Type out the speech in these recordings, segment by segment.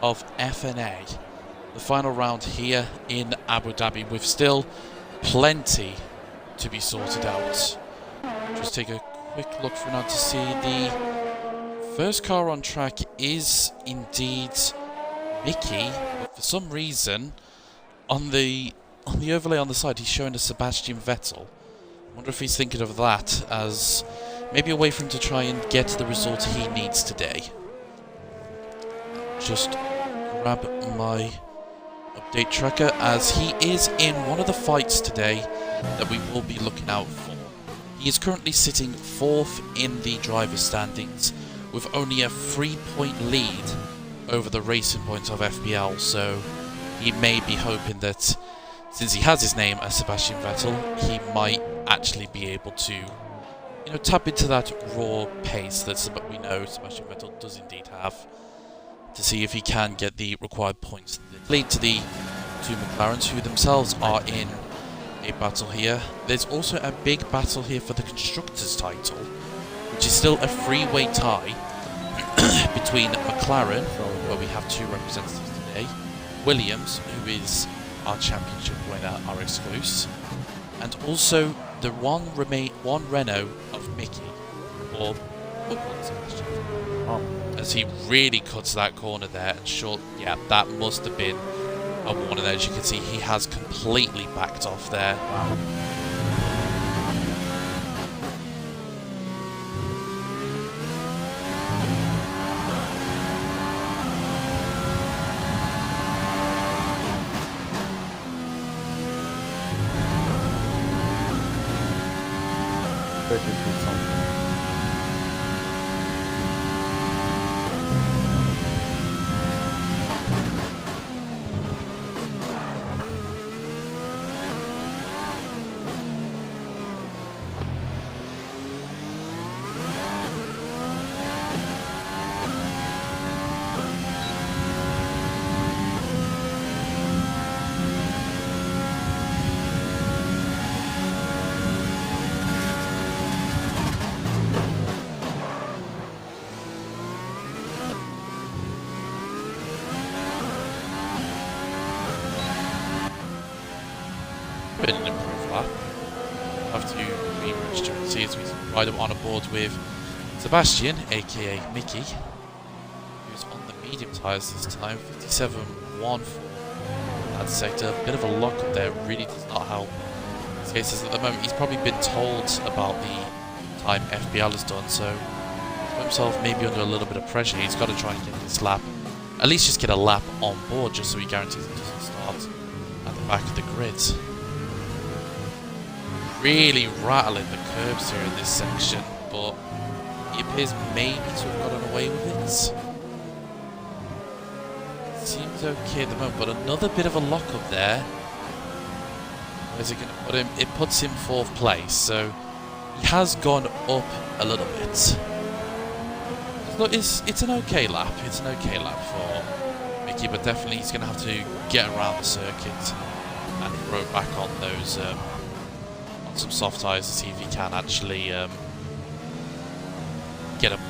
of Fna. The final round here in Abu Dhabi, with still plenty to be sorted out. Just take a quick look for now to see the first car on track is indeed Mickey, but for some reason on the overlay on the side he's showing a Sebastian Vettel. I wonder if he's thinking of that as maybe a way for him to try and get the result he needs today. Just grab my update tracker, as he is in one of the fights today that we will be looking out for. He is currently sitting 4th in the driver's standings with only a 3-point lead over the racing points of FPL, so he may be hoping that since he has his name as Sebastian Vettel, he might actually be able to, you know, tap into that raw pace that we know Sebastian Vettel does indeed have, to see if he can get the required points that lead to the two McLarens, who themselves are in a battle here. There's also a big battle here for the Constructors' title, which is still a three-way tie between McLaren, where we have two representatives today, Williams, who is our championship winner, our exclusive, and also the one Renault of Mickey, or Sebastian. As he really cuts that corner there, and sure, yeah, that must have been a warning there. As you can see, he has completely backed off there. Wow. Been an improved lap. Have to re-register and see as we ride up on a board with Sebastian, aka Mickey, who's on the medium tyres this time. 57.1 for that sector. A bit of a lock up there really does not help his cases at the moment. He's probably been told about the time FPL has done, so he's put himself maybe under a little bit of pressure. He's got to try and get this lap, at least just get a lap on board, just so he guarantees it doesn't start at the back of the grid. Really rattling the curbs here in this section, but he appears maybe to have gotten away with it. Seems okay at the moment, but another bit of a lock-up there. Where's it going to put him? It puts him 4th place, so he has gone up a little bit. Look, it's an okay lap. It's an okay lap for Mickey, but definitely he's going to have to get around the circuit and throw back on those some soft tyres to see if he can actually get him.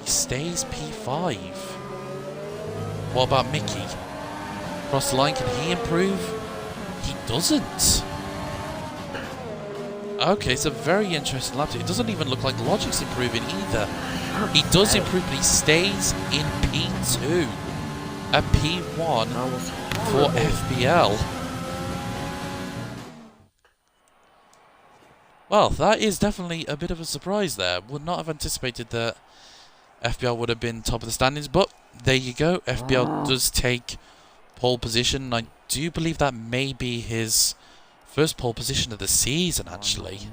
Stays P5. What about Mickey? Cross the line, can he improve? He doesn't. Okay, it's a very interesting lap. It doesn't even look like Logic's improving either. He does improve, but he stays in P2. A P1 for FPL. Well, that is definitely a bit of a surprise there. Would not have anticipated that FBL would have been top of the standings, but there you go. FBL does take pole position. I do believe that may be his first pole position of the season, actually.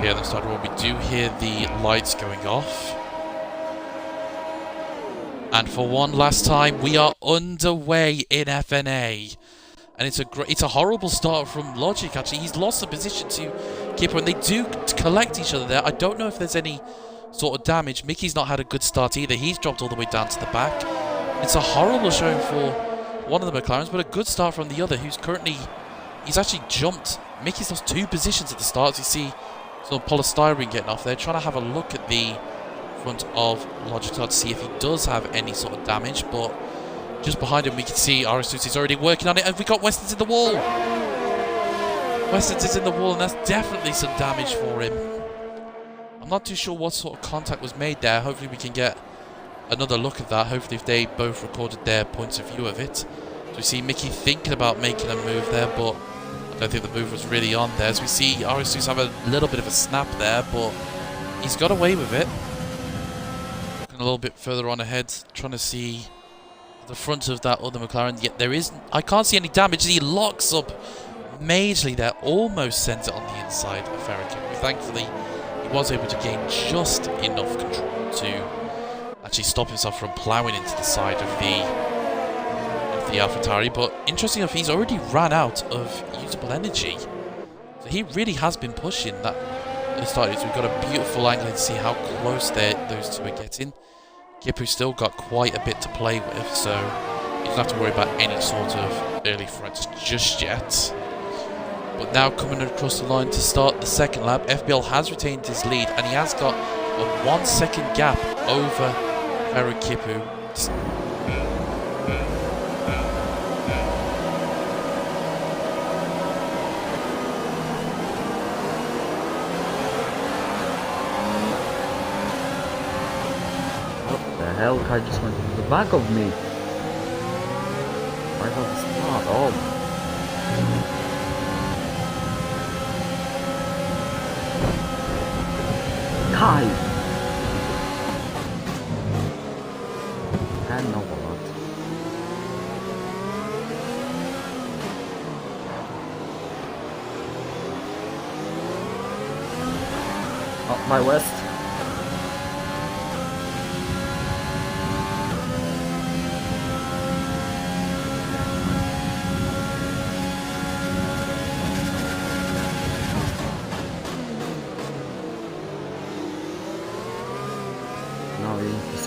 Here at the start where we do hear the lights going off. And for one last time, we are underway in FNA. And it's a horrible start from Logic, actually. He's lost the position to Kipper, and they do collect each other there. I don't know if there's any sort of damage. Mickey's not had a good start either. He's dropped all the way down to the back. It's a horrible showing for one of the McLarens, but a good start from the other, who's currently... He's actually jumped. Mickey's lost 2 positions at the start, as you see. Some polystyrene getting off there, trying to have a look at the front of Logic to see if he does have any sort of damage, but just behind him we can see R22 is already working on it, and we got Weston's in the wall. Weston's is in the wall, and that's definitely some damage for him. I'm not too sure what sort of contact was made there. Hopefully we can get another look at that. Hopefully if they both recorded their points of view of it. So we see Mickey thinking about making a move there, but I don't think the move was really on there. As we see R22 have a little bit of a snap there, but he's got away with it. Looking a little bit further on ahead, trying to see the front of that other McLaren. Yet there is... I can't see any damage. He locks up majorly there. Almost sends it on the inside of Ferrick. Thankfully, he was able to gain just enough control to actually stop himself from ploughing into the side of the AlphaTauri, but interesting enough, he's already ran out of usable energy. So he really has been pushing that at the start. We've got a beautiful angle to see how close those two are getting. Kipu's still got quite a bit to play with, so he doesn't have to worry about any sort of early threats just yet. But now coming across the line to start the second lap, FBL has retained his lead, and he has got a 1 second gap over Ferrick Kipu. Hell, car just went to the back of me. Right off the start. Oh. Kai. I know a lot. Oh, my West.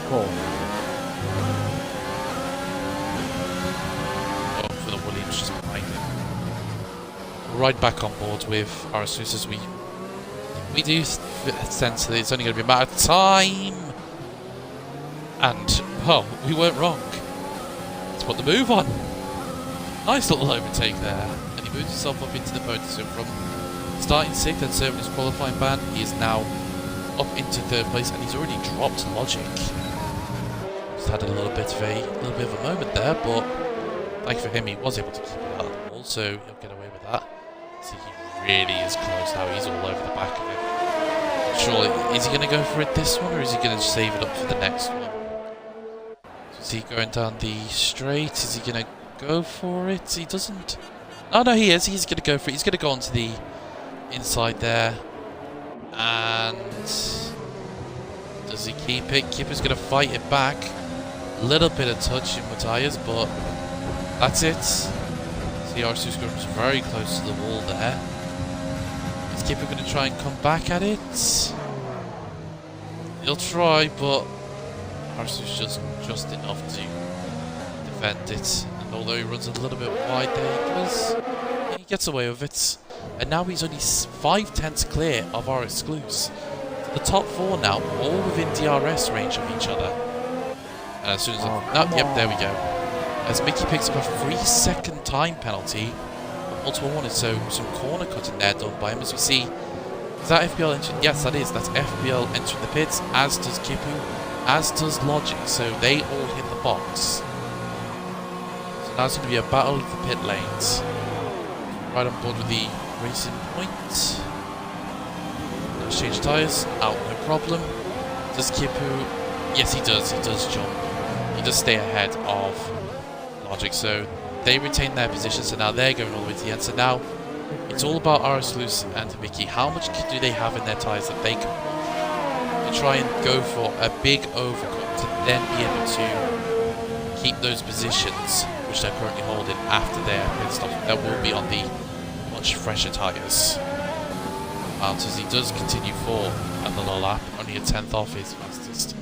For the Williams just behind him. Right back on board with R22 as we do sense that it's only going to be a matter of time. And, well, we weren't wrong. Let's put the move on. Nice little overtake there. And he moves himself up into the podium from starting 6th and serving his qualifying ban. He is now up into 3rd place, and he's already dropped Logic. Just had a little bit of a moment there, but thank for him, he was able to keep it out of the wall, so he'll get away with that. See, he really is close now. He's all over the back of him. Surely, is he going to go for it this one, or is he going to save it up for the next one? So is he going down the straight? Is he going to go for it? He doesn't. Oh no, he is. He's going to go for it. He's going to go onto the inside there. And does he keep it? Keeper's going to fight it back. A little bit of touch in Matthias, but that's it. See, R2 was very close to the wall there. Is Keeper going to try and come back at it? He'll try, but R2's just enough to defend it. And although he runs a little bit wide there, he gets away with it. And now he's only 5/10 clear of our exclusives. The top 4 now, all within DRS range of each other. And as soon as yep, there we go. As Mickey picks up a 3-second time penalty, multiple warnings, so some corner cutting there done by him. As we see, is that FPL entering? Yes, that is. That's FPL entering the pits, as does Kipu, as does Logic, so they all hit the box. So now it's going to be a battle of the pit lanes. Right on board with the racing point. Let's change tyres. Out, no problem. Does Kipu? Yes, he does. He does jump. He does stay ahead of Logic, so they retain their position. So now they're going all the way to the end. So now it's all about R22 and Mickey. How much do they have in their tyres that they can pull to try and go for a big overcut to then be able to keep those positions which they're currently holding after their pit stop. That will be on the much fresher tyres. As he does continue for another lap, only a 10th off his fastest.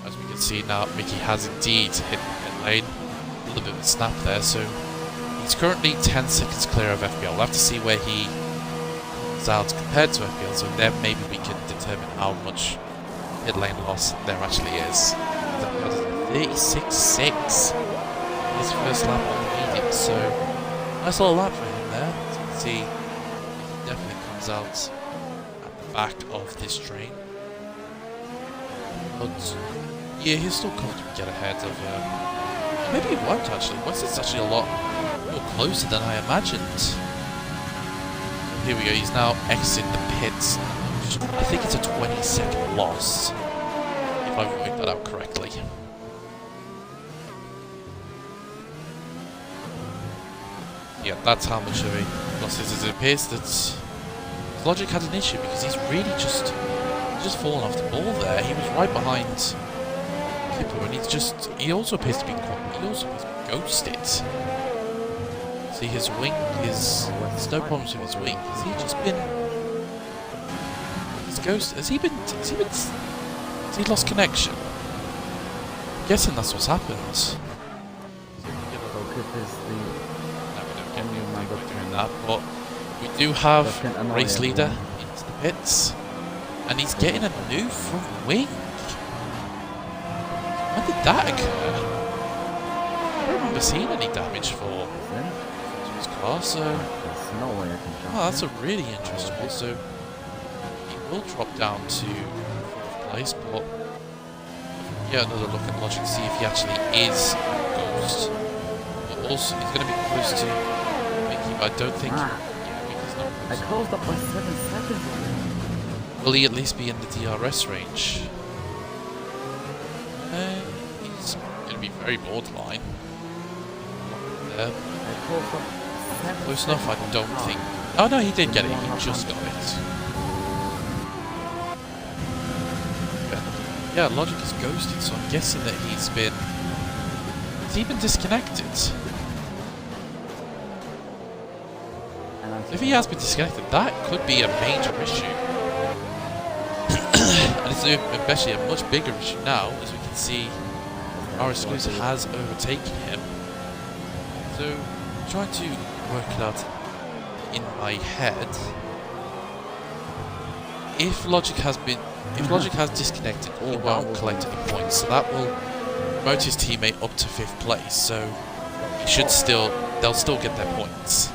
As we can see now, Mickey has indeed hit the pit lane. A little bit of a snap there, so he's currently 10 seconds clear of FPL. We'll have to see where he is out compared to FPL, so then maybe we can determine how much pit lane loss there actually is. 36.6 his first lap on the medium, so nice little lap for him there. As you can see, he definitely comes out back of this train, but yeah, he'll still comfortably get ahead of maybe he won't actually. Weston's actually a lot more closer than I imagined. Here we go, he's now exiting the pits. I think it's a 20-second loss, if I've worked that out correctly. Yeah, that's how much of a loss it is. It appears that Logic had an issue because he's really just fallen off the ball there. He was right behind Kipper, and he also appears to be ghosted. See his wing there's no problems with his wing. Has he just been has he lost connection? I'm guessing that's what's happened. No, we don't get doing that, but we do have race leader into the pits, and he's getting a new front wing. When did that occur? I don't remember seeing any damage for his car, so that's a really interesting one. So he will drop down to 4th place, but yeah, another look at Logic to see if he actually is Ghost. But also he's going to be close to Mickey, but I don't think. I closed up by 7 seconds. Will he at least be in the DRS range? He's going to be very borderline. There. Close enough, I don't think. Oh no, he did get it. He just got it. Yeah, Logic is ghosted, so I'm guessing that he's been. Has he been disconnected? If he has been disconnected, that could be a major issue. And it's especially a much bigger issue now, as we can see R22 has overtaken him. So, I'm trying to work it out in my head. If Logic has disconnected, he won't collect any points, so that will promote his teammate up to 5th place, so they'll still get their points.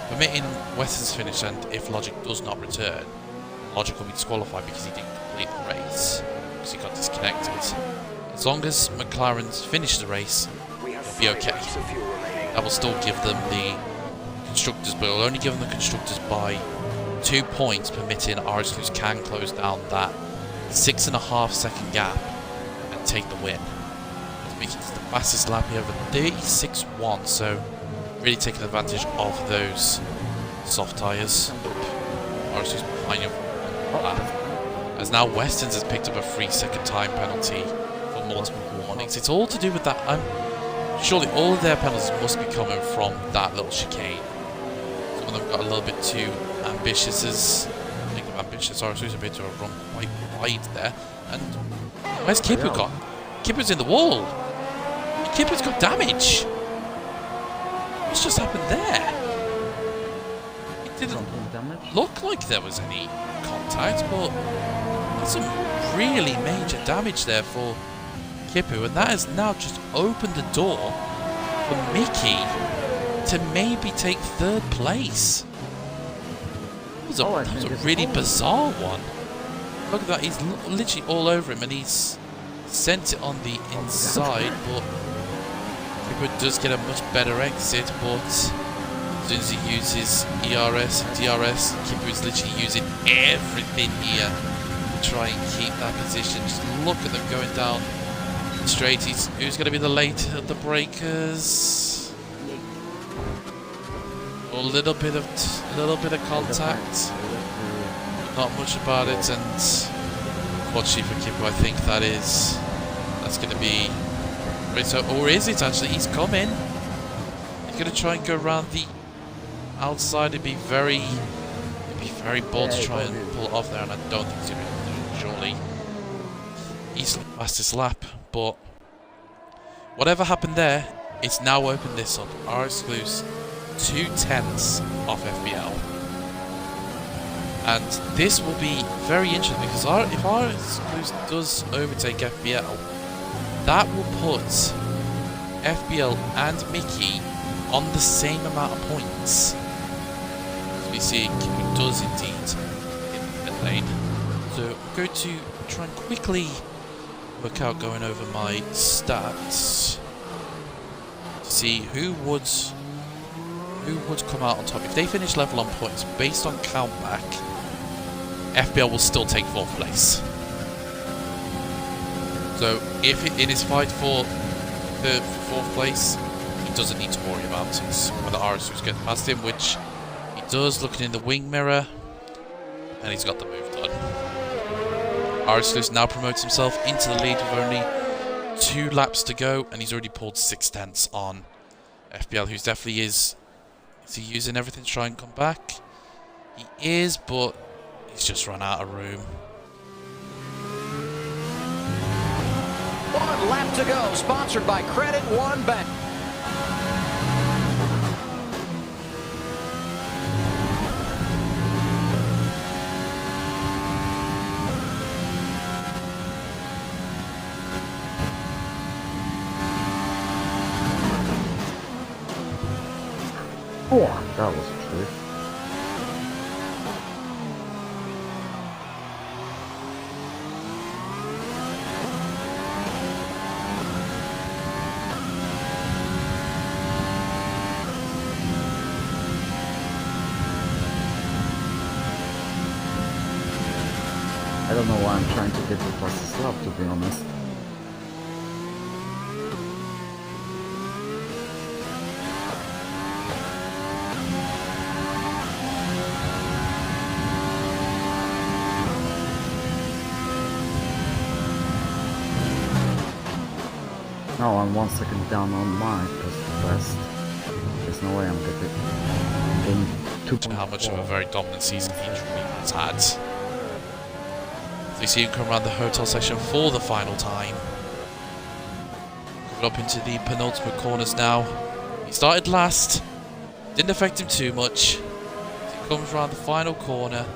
Permitting Weston's finish, and if Logic does not return, Logic will be disqualified because he didn't complete the race, because he got disconnected. As long as McLaren's finish the race, he'll be okay. That will still give them the constructors, but it will only give them the constructors by 2 points, permitting R22 can close down that 6.5 second gap and take the win. Making it the fastest lap here over 36.1, so really taking advantage of those soft tyres. R22's behind him for lap. As now Weston's has picked up a 3-second time penalty for multiple warnings. It's all to do with that. Surely all of their penalties must be coming from that little chicane. Some of them got a little bit too ambitious. R22's appeared to have run quite wide there. And where's Kipper gone? Kipper's in the wall. Kipper's got damage. What's just happened there? It didn't look like there was any contact, but there's some really major damage there for Kipper, and that has now just opened the door for Mickey to maybe take third place. That was a really bizarre one. Look at that, he's literally all over him and he's sent it on the inside, but Kipper does get a much better exit, but as soon as he uses ERS and DRS, Kipper is literally using everything here to try and keep that position. Just look at them going down straight. Who's going to be the late at the breakers? A little bit of contact. Not much about it, and unfortunately for Kipper, I think that's going to be. So, or is it actually? He's coming. He's going to try and go around the outside. It'd be very bold to try and pull it off there, and I don't think he's going to do it. Surely, easily fastest lap, but whatever happened there, it's now opened this up. R exclusive 2/10 off FBL. And this will be very interesting because if R exclusive does overtake FBL, that will put FBL and Mickey on the same amount of points. As we see, Kipper does indeed in the lane. So I'm going to try and quickly work out, going over my stats, to see who would come out on top. If they finish level on points based on countback, FBL will still take 4th place. So if in his fight for the 4th place, he doesn't need to worry about it, whether RS2 gets past him, which he does, looking in the wing mirror, and he's got the move done. RS2 now promotes himself into the lead with only 2 laps to go, and he's already pulled 6/10 on FBL, who's definitely is he using everything to try and come back? He is, but he's just run out of room. 1 lap to go, sponsored by Credit One Bank. Oh, that was true. I don't know why I'm trying to get the fastest lap, to be honest. Now I'm 1 second down on my best. There's no way I'm getting 2.4. How much of a very dominant season he truly has had. So you see him come around the hotel section for the final time. Coming up into the penultimate corners now. He started last. Didn't affect him too much. He comes around the final corner.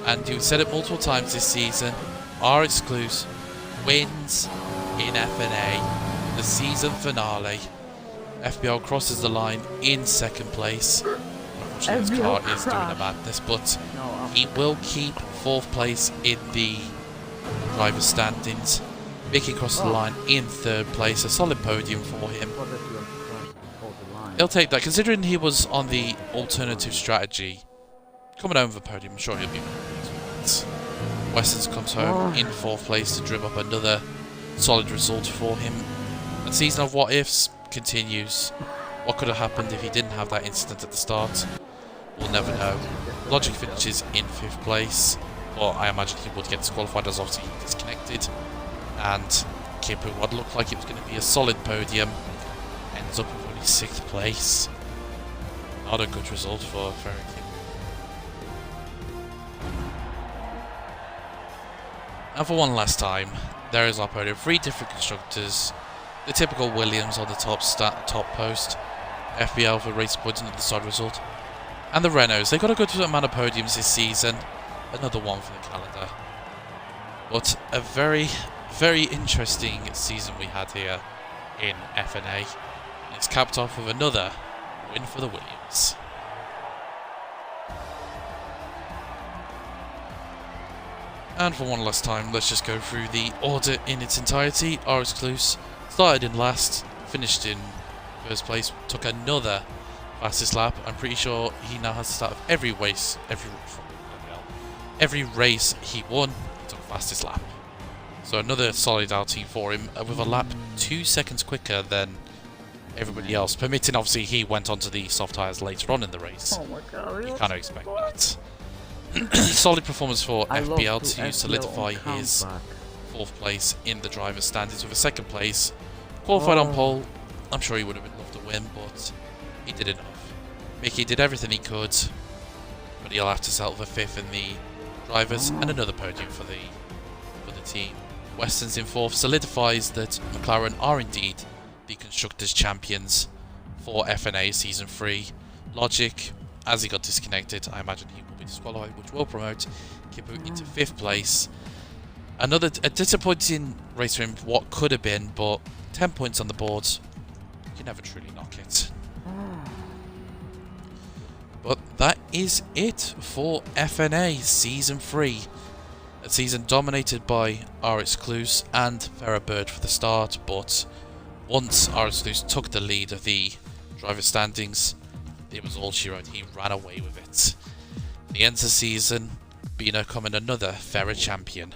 And you've said it multiple times this season. R exclusive wins in Fna. The season finale. FBL crosses the line in 2nd place. Unfortunately, his car is doing a madness, but he will keep 4th place in the driver's standings. Mickey crosses the line in 3rd place, a solid podium for him. He'll take that, considering he was on the alternative strategy. Coming home with the podium, I'm sure he'll be pleased. Westons comes home in 4th place to drum up another solid result for him. The season of what ifs continues. What could have happened if he didn't have that incident at the start? We'll never know. Logic finishes in 5th place, but I imagine he would get disqualified as obviously he disconnected. And Kipper, what looked like it was going to be a solid podium, ends up with only 6th place. Not a good result for Ferry Kipper. And for one last time, there is our podium. 3 different constructors. The typical Williams on the top post. FBL for race points and the side result. And the Renaults. They got a good amount of podiums this season. Another one for the calendar. But a very, very interesting season we had here in Fna. It's capped off with another Win for the Williams. And for one last time, let's just go through the order in its entirety. R22 started in last, finished in first place, took another fastest lap. I'm pretty sure he now has the start of every race, every race he won, he took fastest lap. So another solid outing for him, with a lap 2 seconds quicker than everybody else, permitting obviously he went onto the soft tyres later on in the race. Oh my god. You kind of expect that. Solid performance for FBL to solidify his 4th place in the driver's standings with a 2nd place. Qualified on pole. I'm sure he would have loved to win, but he did enough. Mickey did everything he could, but he'll have to settle for 5th in the drivers and another podium for the team. Weston's in 4th solidifies that McLaren are indeed the Constructors' Champions for Fna Season 3. Logic, as he got disconnected, I imagine he will be disqualified, which will promote Kipu into 5th place. A disappointing race for him, what could have been, but 10 points on the board. You can never truly knock it. But that is it for Fna Season 3. A season dominated by R22 and Farah Bird for the start, but once R22 took the lead of the driver standings, it was all she wrote. He ran away with it. The end of the season, Bino becoming another Farah champion.